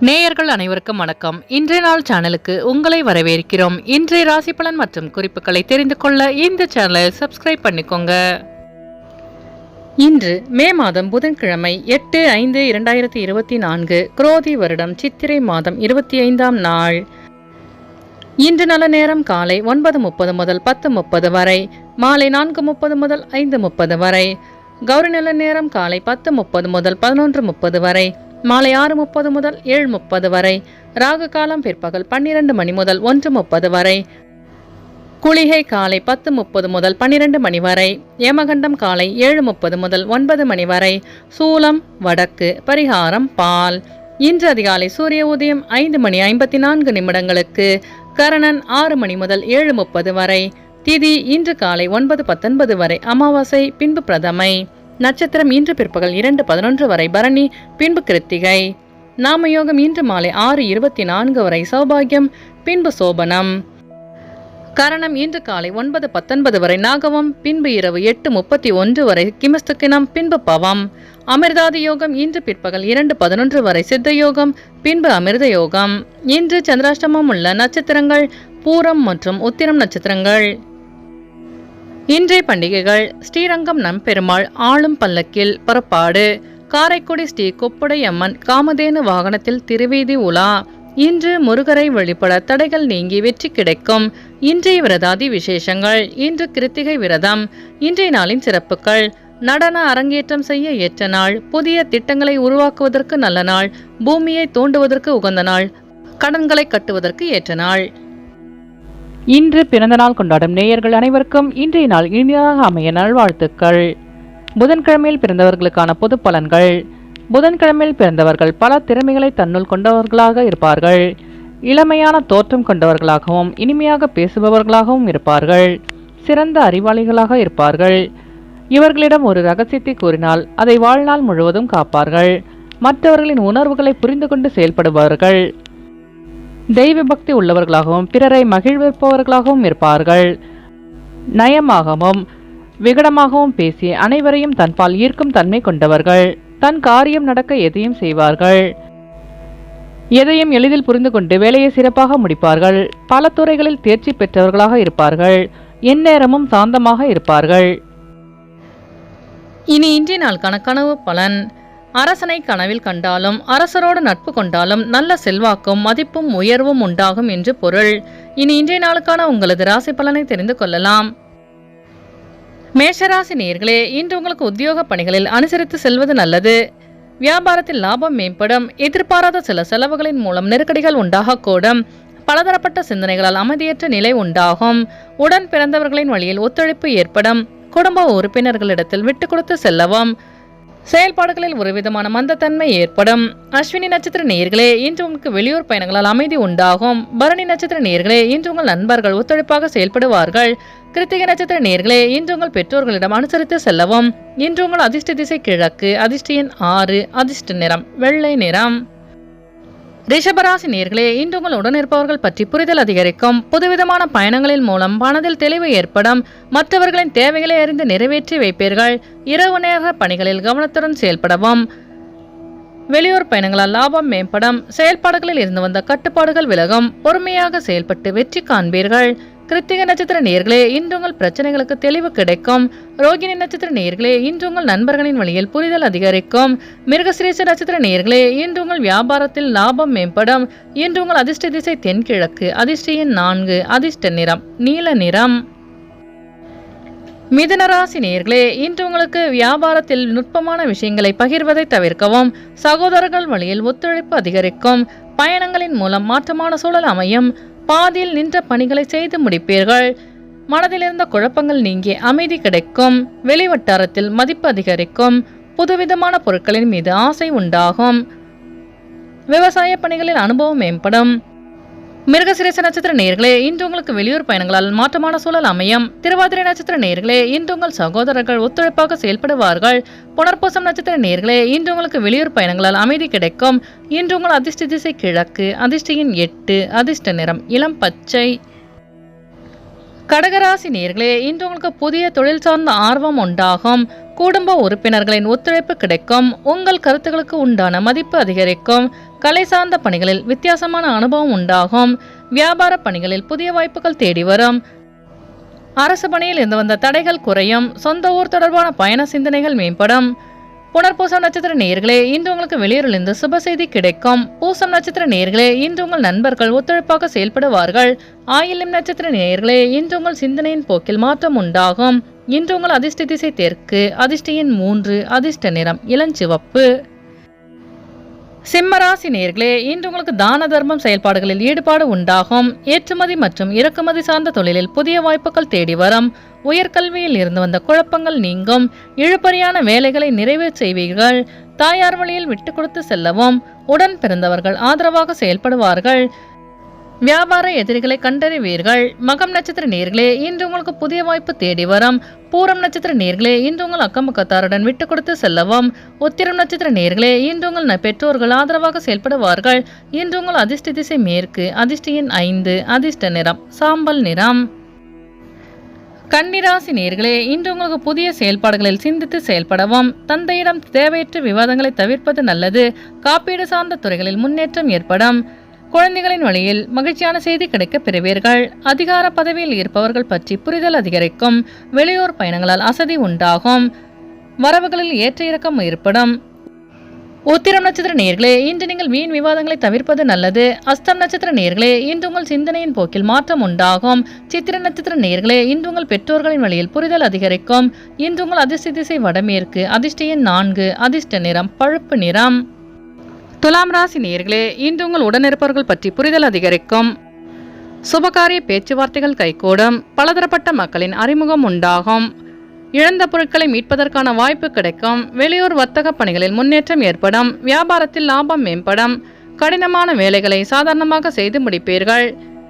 நேயர்கள் அனைவருக்கும் வணக்கம். இன்றைய நாள் சேனலுக்கு உங்களை வரவேற்கிறோம். இன்றைய ராசி பலன் மற்றும் குறிப்புகளை தெரிந்து கொள்ள இந்த சேனலை சப்ஸ்கிரைப் பண்ணிக்கோங்க. இன்று மே மாதம் புதன்கிழமை 8/5/2024 குரோதி வருடம் சித்திரை மாதம் 25ஆம் நாள். இன்று நல்ல நேரம் காலை 9:30 முதல் 10:30 வரை, மாலை 4:30 முதல் 5:30 வரை. கௌரி நல்ல நேரம் காலை 10:30 முதல் 11:30 வரை, மாலை 6:30 முதல் 7:30 வரை. ராகு காலம் பிற்பகல் 12 மணி முதல் 1:30 வரை. குளிகை காலை 10:30 முதல் 12 மணி வரை. யமகண்டம் காலை 7:30 முதல் 9 மணி வரை. சூலம் வடக்கு. பரிகாரம் பால். இன்று அதிகாலை சூரிய உதயம் 5:54 கரணன் 6 மணி முதல் 7:30 வரை. திதி இன்று காலை 9:19 வரை. அமாவாசை பின்பு பிரதமை. நட்சத்திரம் இன்று பிற்பகல் 2:11 வரை பரணி பின்பு கிருத்திகை. நாமயோகம் இன்று மாலை 6:24 வரை சௌபாகியம் பின்பு சோபனம். கரணம் இன்று காலை 9:19 வரை நாகவம் பின்பு இரவு 8:31 வரை கிமஸ்துக்கினம் பின்பு பவம். அமிர்தாதி யோகம் இன்று பிற்பகல் 2:11 வரை சித்த யோகம் பின்பு அமிர்த யோகம். இன்று சந்திராஷ்டமம் உள்ள நட்சத்திரங்கள் பூரம் மற்றும் உத்திரம் நட்சத்திரங்கள். இன்றைய பண்டிகைகள்: ஸ்ரீரங்கம் நம்பெருமாள் ஆளும் பல்லக்கில் புறப்பாடு. காரைக்குடி ஸ்ரீ கொப்புடை அம்மன் காமதேனு வாகனத்தில் திருவீதி உலா. இன்று முருகரை வழிபட தடைகள் நீங்கி வெற்றி கிடைக்கும். இன்றைய விரதாதி விசேஷங்கள்: இன்று கிருத்திகை விரதம். இன்றைய நாளின் சிறப்புகள்: நடன அரங்கேற்றம் செய்ய ஏற்ற நாள், புதிய திட்டங்களை உருவாக்குவதற்கு நல்ல நாள், பூமியை தோண்டுவதற்கு உகந்த நாள், கடன்களை கட்டுவதற்கு ஏற்ற நாள். இன்று பிறந்த நாள் கொண்டாடும் நேயர்கள் அனைவருக்கும் இன்றைய நாள் இனிதாக அமைய நல்வாழ்த்துக்கள். புதன்கிழமையில் பிறந்தவர்களுக்கான பொது பலன்கள். புதன்கிழமையில் பிறந்தவர்கள் பல திறமைகளை தன்னுள் கொண்டவர்களாக இருப்பார்கள். இளமையான தோற்றம் கொண்டவர்களாகவும் இனிமையாக பேசுபவர்களாகவும் இருப்பார்கள். சிறந்த அறிவாளிகளாக இருப்பார்கள். இவர்களிடம் ஒரு ரகசியத்தை கூறினால் அதை வாழ்நாள் முழுவதும் காப்பார்கள். மற்றவர்களின் உணர்வுகளை புரிந்து கொண்டு செயல்படுவார்கள். தெய்வ பக்தி உள்ளவர்களாகவும் பிறரை மகிழ்விப்பவர்களாகவும் இருப்பார்கள். நயமாகவும் விகடமாகவும் பேசி அனைவரையும் தன்பால் ஈர்க்கும் தன்மை கொண்டவர்கள். தன் காரியம் நடக்க எதையும் செய்வார்கள். எதையும் எளிதில் புரிந்து கொண்டு வேலையை சிறப்பாக முடிப்பார்கள். பல துறைகளில் தேர்ச்சி பெற்றவர்களாக இருப்பார்கள். எந்நேரமும் சாந்தமாக இருப்பார்கள். இனி இன்றைய நாளுக்கான கனவு பலன். அரசனை கனவில் கண்டாலும் அரசரோடு நட்பு கொண்டாலும் நல்ல செல்வாக்கும் மதிப்பும் உயர்வும் உண்டாகும் என்று பொருள். இனி இன்றைய நாளுக்கான உங்களது ராசி பலனை தெரிந்து கொள்ளலாம். மேஷராசி நேயர்களே, இன்று உங்களுக்கு உத்தியோக பணிகளில் அனுசரித்து செல்வது நல்லது. வியாபாரத்தில் லாபம் மேம்படும். எதிர்பாராத சில செலவுகளின் மூலம் நெருக்கடிகள் உண்டாகக்கூடும். பலதரப்பட்ட சிந்தனைகளால் அமைதியற்ற நிலை உண்டாகும். உடன் பிறந்தவர்களின் வழியில் ஒத்துழைப்பு ஏற்படும். குடும்ப உறுப்பினர்களிடத்தில் விட்டு கொடுத்து செல்லவும். செயல்பாடுகளில் ஒருவிதமான மந்தத்தன்மை ஏற்படும். அஸ்வினி நட்சத்திர நேயர்களே, இன்று உங்களுக்கு வெளியூர் பயணங்களால் அமைதி உண்டாகும். பரணி நட்சத்திர நேயர்களே, இன்று உங்கள் நண்பர்கள் ஒத்துழைப்பாக செயல்படுவார்கள். கிருத்திகை நட்சத்திர நேயர்களே, இன்று உங்கள் பெற்றோர்களிடம் அனுசரித்து செல்லவும். இன்று உங்கள் அதிர்ஷ்ட திசை கிழக்கு. அதிர்ஷ்ட எண் 6. அதிர்ஷ்ட நிறம் வெள்ளை நிறம். ரிஷபராசி நேயர்களே, இன்று உங்கள் உடனிருப்பவர்கள் பற்றி புரிதல் அதிகரிக்கும். புதுவிதமான பயணங்களின் மூலம் மனதில் தெளிவு ஏற்படும். மற்றவர்களின் தேவைகளை அறிந்து நிறைவேற்றி வைப்பீர்கள். இரவு நேர பணிகளில் கவனத்துடன் செயல்படவும். வெளியூர் பயணங்களால் லாபம் மேம்படும். செயல்பாடுகளில் இருந்து வந்த கட்டுப்பாடுகள் விலகும். பொறுமையாக செயல்பட்டு வெற்றி காண்பீர்கள். கிருத்திகை நட்சத்திர நேயர்களே, இன்று உங்கள் பிரச்சனைகளுக்கு தெளிவு கிடைக்கும். ரோகிணி நட்சத்திர நேயர்களே, இன்று உங்கள் நண்பர்களின் வழியில் புரிதல் அதிகரிக்கும். மிருகசிரீச நட்சத்திர நேயர்களே, இன்று உங்கள் வியாபாரத்தில் லாபம் மேம்படும். இன்று உங்கள் அதிர்ஷ்ட திசை தென்கிழக்கு. அதிர்ஷ்ட எண் 4. அதிர்ஷ்ட நிறம் நீல நிறம். மிதுனராசி நேயர்களே, இன்று உங்களுக்கு வியாபாரத்தில் நுட்பமான விஷயங்களை பகிர்வதை தவிர்க்கவும். சகோதரர்கள் வழியில் ஒத்துழைப்பு அதிகரிக்கும். பயணங்களின் மூலம் மாற்றமான சூழல் அமையும். பாதியில் நின்ற பணிகளை செய்து முடிப்பீர்கள். மனதில் இருந்த குழப்பங்கள் நீங்கி அமைதி கிடைக்கும். வெளிவட்டாரத்தில் மதிப்பு அதிகரிக்கும். புதுவிதமான பொருட்களின் மீது ஆசை உண்டாகும். விவசாய பணிகளில் அனுபவம் மேம்படும். மிருகசிரீச நட்சத்திர நேயர்களே, இன்று உங்களுக்கு வெளியூர் பயணங்களால் மாற்றமான சூழல் அமையும். திருவாதிரை நட்சத்திர நேயர்களே, இன்று உங்கள் சகோதரர்கள் ஒத்துழைப்பாக செயல்படுவார்கள். புனர்பூசம் நட்சத்திர நேயர்களே, இன்று உங்களுக்கு வெளியூர் பயணங்களால் அமைதி கிடைக்கும். இன்று உங்கள் அதிர்ஷ்ட திசை கிழக்கு. அதிர்ஷ்ட எண் 8. அதிர்ஷ்ட நிறம் இளம் பச்சை. கடகராசி நேயர்களே, இன்று உங்களுக்கு புதிய தொழில் சார்ந்த ஆர்வம் உண்டாகும். குடும்ப உறுப்பினர்களின் ஒத்துழைப்பு கிடைக்கும். உங்கள் கருத்துக்களுக்கு உண்டான மதிப்பு அதிகரிக்கும். கலை சார்ந்த பணிகளில் வித்தியாசமான அனுபவம் உண்டாகும். வியாபார பணிகளில் புதிய வாய்ப்புகள் தேடி வரும். அரசு பணியில் இருந்து வந்த தடைகள் குறையும். சொந்த ஊர் தொடர்பான பயண சிந்தனைகள் மேம்படும். புனர்பூசம் நட்சத்திர நேயர்களே, இன்று உங்களுக்கு வெளியூரிலிருந்து சுப செய்தி கிடைக்கும். பூசம் நட்சத்திர நேயர்களே, இன்று உங்கள் நண்பர்கள் ஒத்துழைப்பாக செயல்படுவார்கள். ஆயில்யம் நட்சத்திர நேயர்களே, இன்று உங்கள் சிந்தனையின் போக்கில் மாற்றம் உண்டாகும். இன்று உங்கள் அதிர்ஷ்ட திசை தெற்கு. அதிர்ஷ்ட எண் 3. அதிர்ஷ்ட நிறம் இளஞ்சிவப்பு. சிம்மராசி நேயர்களே, இன்று உங்களுக்கு தான தர்மம் செயல்பாடுகளில் ஈடுபாடு உண்டாகும். ஏற்றுமதி மற்றும் இறக்குமதி சார்ந்த தொழிலில் புதிய வாய்ப்புகள் தேடி வரும். உயர்கல்வியில் இருந்து வந்த குழப்பங்கள் நீங்கும். இழுபறியான வேலைகளை நிறைவு செய்வீர்கள். தாயார் வழியில் விட்டு கொடுத்து செல்லவும். உடன் பிறந்தவர்கள் ஆதரவாக செயல்படுவார்கள். வியாபார எதிரிகளை கண்டறிவீர்கள். மகம் நட்சத்திர நேயர்களே, இன்று உங்களுக்கு புதிய வாய்ப்பு தேடி வரும். பூரம் நட்சத்திர நேயர்களே, இன்று உங்கள் அக்கம்பக்கத்தாருடன் விட்டு கொடுத்து செல்லவும். உத்திரம் நட்சத்திர நேயர்களே, இன்று உங்கள் பெற்றோர்கள் ஆதரவாக செயல்படுவார்கள். இன்று உங்கள் அதிர்ஷ்ட திசை மேற்கு. அதிர்ஷ்ட எண் 5. அதிர்ஷ்ட நிறம் சாம்பல் நிறம். கன்னிராசி நேயர்களே, இன்று உங்களுக்கு புதிய செயல்பாடுகளில் சிந்தித்து செயல்படவும். தந்தையிடம் தேவையற்ற விவாதங்களை தவிர்ப்பது நல்லது. காப்பீடு சார்ந்த துறைகளில் முன்னேற்றம் ஏற்படும். குழந்தைகளின் வழியில் மகிழ்ச்சியான செய்தி கிடைக்க பெறுவீர்கள். அதிகார பதவியில் இருப்பவர்கள் பற்றி புரிதல் அதிகரிக்கும். வெளியூர் பயணங்களால் அசதி உண்டாகும். வரவுகளில் ஏற்ற இறக்கம் ஏற்படும். உத்திரம் நட்சத்திர நேயர்களே, இன்று நீங்கள் வீண் விவாதங்களை தவிர்ப்பது நல்லது. அஸ்தம் நட்சத்திர நேயர்களே, இன்று உங்கள் சிந்தனையின் போக்கில் மாற்றம் உண்டாகும். சித்திர நட்சத்திர நேயர்களே, இன்று உங்கள் பெற்றோர்களின் வழியில் புரிதல் அதிகரிக்கும். இன்று உங்கள் அதிர்ஷ்ட திசை வடமேற்கு. அதிர்ஷ்ட எண் 4. அதிர்ஷ்ட நிறம் பழுப்பு நிறம். துலாம் ராசி நேயர்களே, இன்று உங்கள் உடனிருப்பவர்கள் பற்றி புரிதல் அதிகரிக்கும். சுபகாரிய பேச்சுவார்த்தைகள் கைகூடும். பலதரப்பட்ட மக்களின் அறிமுகம் உண்டாகும். இழந்த பொருட்களை மீட்பதற்கான வாய்ப்பு கிடைக்கும். வெளியூர் வர்த்தக பணிகளில் முன்னேற்றம் ஏற்படும். வியாபாரத்தில் லாபம் மேம்படும். கடினமான வேலைகளை சாதாரணமாக செய்து முடிப்பீர்கள்.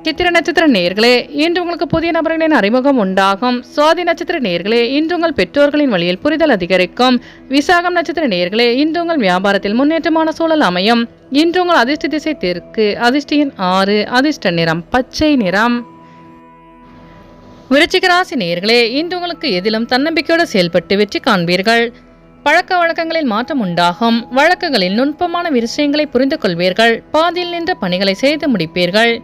சித்திர நட்சத்திர நேயர்களே, இன்று உங்களுக்கு புதிய நபர்களின் அறிமுகம் உண்டாகும். சுவாதி நட்சத்திர நேயர்களே, இன்று உங்கள் பெற்றோர்களின் வழியில் புரிதல் அதிகரிக்கும். விசாகம் நட்சத்திர நேயர்களே, இன்று உங்கள் வியாபாரத்தில் முன்னேற்றமான சூழல் அமையும். இன்று உங்கள் அதிர்ஷ்ட திசை தெற்கு. அதிர்ஷ்ட எண் 6. அதிர்ஷ்ட நிறம் பச்சை நிறம். விருச்சிக ராசி நேயர்களே, இன்று உங்களுக்கு எதிலும் தன்னம்பிக்கையோடு செயல்பட்டு வெற்றி காண்பீர்கள். பழக்க வழக்கங்களில் மாற்றம் உண்டாகும். வழக்குகளில் நுட்பமான விஷயங்களை புரிந்து கொள்வீர்கள். பாதியில் நின்ற பணிகளை செய்து முடிப்பீர்கள்.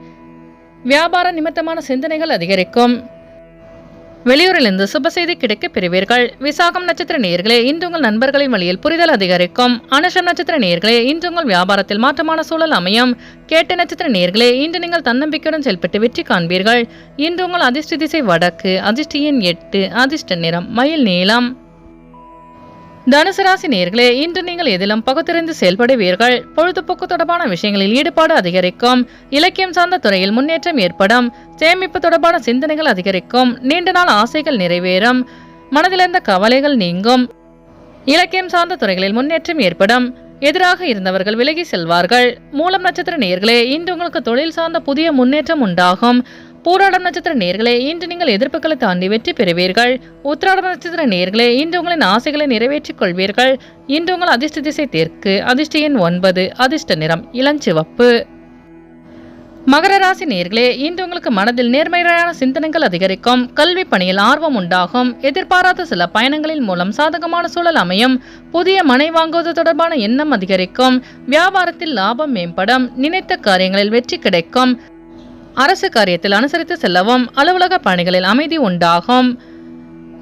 வியாபார நிமித்தமான சிந்தனைகள் அதிகரிக்கும். வெளியூரிலிருந்து சுப செய்தி கிடைக்க பெறுவீர்கள். விசாகம் நட்சத்திர நேயர்களே, இன்று உங்கள் நண்பர்களின் வழியில் புரிதல் அதிகரிக்கும். அனுஷம் நட்சத்திர நேயர்களே, இன்று உங்கள் வியாபாரத்தில் மாற்றமான சூழல் அமையும். கேட்ட நட்சத்திர நேயர்களே, இன்று நீங்கள் தன்னம்பிக்கையுடன் செயல்பட்டு வெற்றி காண்பீர்கள். இன்று உங்கள் அதிர்ஷ்ட திசை வடக்கு. அதிர்ஷ்ட எண் 8. அதிர்ஷ்ட நிறம் மயில் நீலம். தனுசு ராசி நேயர்களே, இன்று நீங்கள் எதிலும் பகுத்தறிந்து செயல்படுவீர்கள். பொழுதுபோக்கு தொடர்பான விஷயங்களில் ஈடுபாடு அதிகரிக்கும். இலக்கியம் சார்ந்த துறையில் முன்னேற்றம் ஏற்படும். சேமிப்பு தொடர்பான சிந்தனைகள் அதிகரிக்கும். நீண்ட நாள் ஆசைகள் நிறைவேறும். மனதிலிருந்த கவலைகள் நீங்கும். இலக்கியம் சார்ந்த துறைகளில் முன்னேற்றம் ஏற்படும். எதிராக இருந்தவர்கள் விலகி செல்வார்கள். மூலம் நட்சத்திர நேயர்களே, இன்று உங்களுக்கு தொழில் சார்ந்த புதிய முன்னேற்றம் உண்டாகும். பூராடம் நட்சத்திர நேயர்களே, இன்று நீங்கள் எதிர்ப்புகளை தாண்டி வெற்றி பெறுவீர்கள். உத்திராடம் நட்சத்திர நேயர்களே, இன்று உங்களின் ஆசைகளை நிறைவேற்றிக் கொள்வீர்கள். இன்று உங்கள் அதிர்ஷ்ட திசை தெற்கு. அதிர்ஷ்ட எண் 9. அதிர்ஷ்ட நிறம் இளஞ்சிவப்பு. மகர ராசி நேயர்களே, இன்று உங்களுக்கு மனதில் நேர்மையான சிந்தனைகள் அதிகரிக்கும். கல்வி பணியில் ஆர்வம் உண்டாகும். எதிர்பாராத சில பயணங்களின் மூலம் சாதகமான சூழல் அமையும். புதிய மனை வாங்குவது தொடர்பான எண்ணம் அதிகரிக்கும். வியாபாரத்தில் லாபம் மேம்படும். நினைத்த காரியங்களில் வெற்றி கிடைக்கும். அரசு காரியத்தில் அனுசரித்து செல்லவும். அலுவலக பணிகளில் அமைதி உண்டாகும்.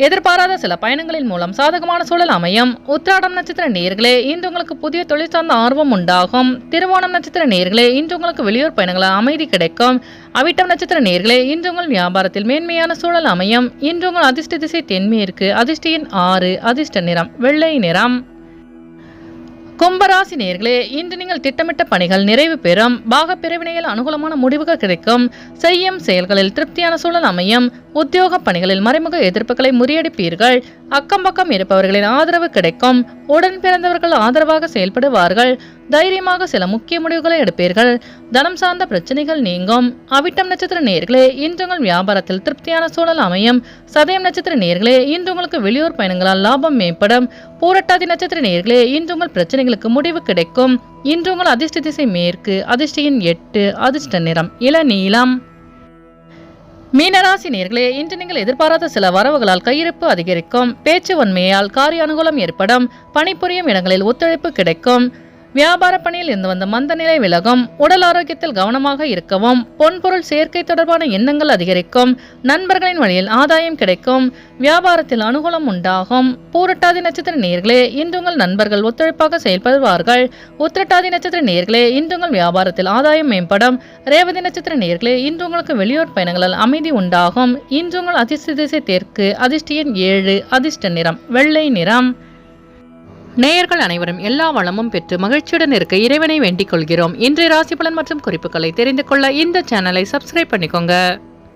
எதிர்பாராத சில பயணங்களின் மூலம் சாதகமான சூழல் அமையும். உத்திராடம் நட்சத்திர நேயர்களே, இன்று உங்களுக்கு புதிய தொழில் சார்ந்த ஆர்வம் உண்டாகும். திருவோணம் நட்சத்திர நேயர்களே, இன்று உங்களுக்கு வெளியூர் பயணங்களால் அமைதி கிடைக்கும். அவிட்டம் நட்சத்திர நேயர்களே, இன்று உங்கள் வியாபாரத்தில் மேன்மையான சூழல் அமையும். இன்று உங்கள் அதிர்ஷ்ட திசை தென்மேற்கு. அதிர்ஷ்ட எண் 6. அதிர்ஷ்ட நிறம் வெள்ளை நிறம். கும்பராசி நேயர்களே, இன்று நீங்கள் திட்டமிட்ட பணிகள் நிறைவு பெறும். பாக பிரிவினையில் அனுகூலமான முடிவுகள் கிடைக்கும். செய்யும் செயல்களில் திருப்தியான சூழல் அமையும். உத்தியோக பணிகளில் மறைமுக எதிர்ப்புகளை முறியடிப்பீர்கள். அக்கம் பக்கம் இருப்பவர்களின் ஆதரவு கிடைக்கும். உடன் பிறந்தவர்கள் ஆதரவாக செயல்படுவார்கள். தைரியமாக சில முக்கிய முடிவுகளை எடுப்பீர்கள். தனம் சார்ந்த பிரச்சனைகள் நீங்கும். அவிட்டம் நட்சத்திர நேயர்களே, இன்று உங்கள் வியாபாரத்தில் திருப்தியான சூழல் அமையும். சதயம் நட்சத்திர நேயர்களே, இன்று உங்களுக்கு வெளியூர் பயணங்களால் லாபம் மேம்படும். பூரட்டாதி நட்சத்திர நேயர்களே, இன்று உங்கள் பிரச்சனைகளுக்கு முடிவு கிடைக்கும். இன்று உங்கள் அதிர்ஷ்ட திசை மேற்கு. அதிர்ஷ்ட எண் 8. அதிர்ஷ்ட நிறம் இளநீலம். மீனராசி நேயர்களே, இன்று நீங்கள் எதிர்பாராத சில வரவுகளால் கையிருப்பு அதிகரிக்கும். பேச்சு வன்மையால் காரிய அனுகூலம் ஏற்படும். பணிபுரியும் இடங்களில் ஒத்துழைப்பு கிடைக்கும். வியாபார பணியில் இருந்து வந்த மந்த நிலை விலகும். உடல் ஆரோக்கியத்தில் கவனமாக இருக்கவும். பொன்பொருள் சேர்க்கை தொடர்பான எண்ணங்கள் அதிகரிக்கும். நண்பர்களின் வழியில் ஆதாயம் கிடைக்கும். வியாபாரத்தில் அனுகூலம் உண்டாகும். பூரட்டாதி நட்சத்திர நேயர்களே, இன்று உங்கள் நண்பர்கள் ஒத்துழைப்பாக செயல்படுவார்கள். உத்திரட்டாதி நட்சத்திர நேயர்களே, இன்று உங்கள் வியாபாரத்தில் ஆதாயம் மேம்படும். ரேவதி நட்சத்திர நேயர்களே, இன்று உங்களுக்கு வெளியூர் பயணங்களால் அமைதி உண்டாகும். இன்று உங்கள் அதிர்ஷ்ட திசை தெற்கு. அதிர்ஷ்ட எண் 7. அதிர்ஷ்ட நிறம் வெள்ளை நிறம். நேயர்கள் அனைவரும் எல்லா வளமும் பெற்று மகிழ்ச்சியுடன் இருக்க இறைவனை வேண்டிக் கொள்கிறோம். இன்றைய ராசி பலன் மற்றும் குறிப்புகளை தெரிந்து கொள்ள இந்த சேனலை சப்ஸ்கிரைப் பண்ணிக்கோங்க.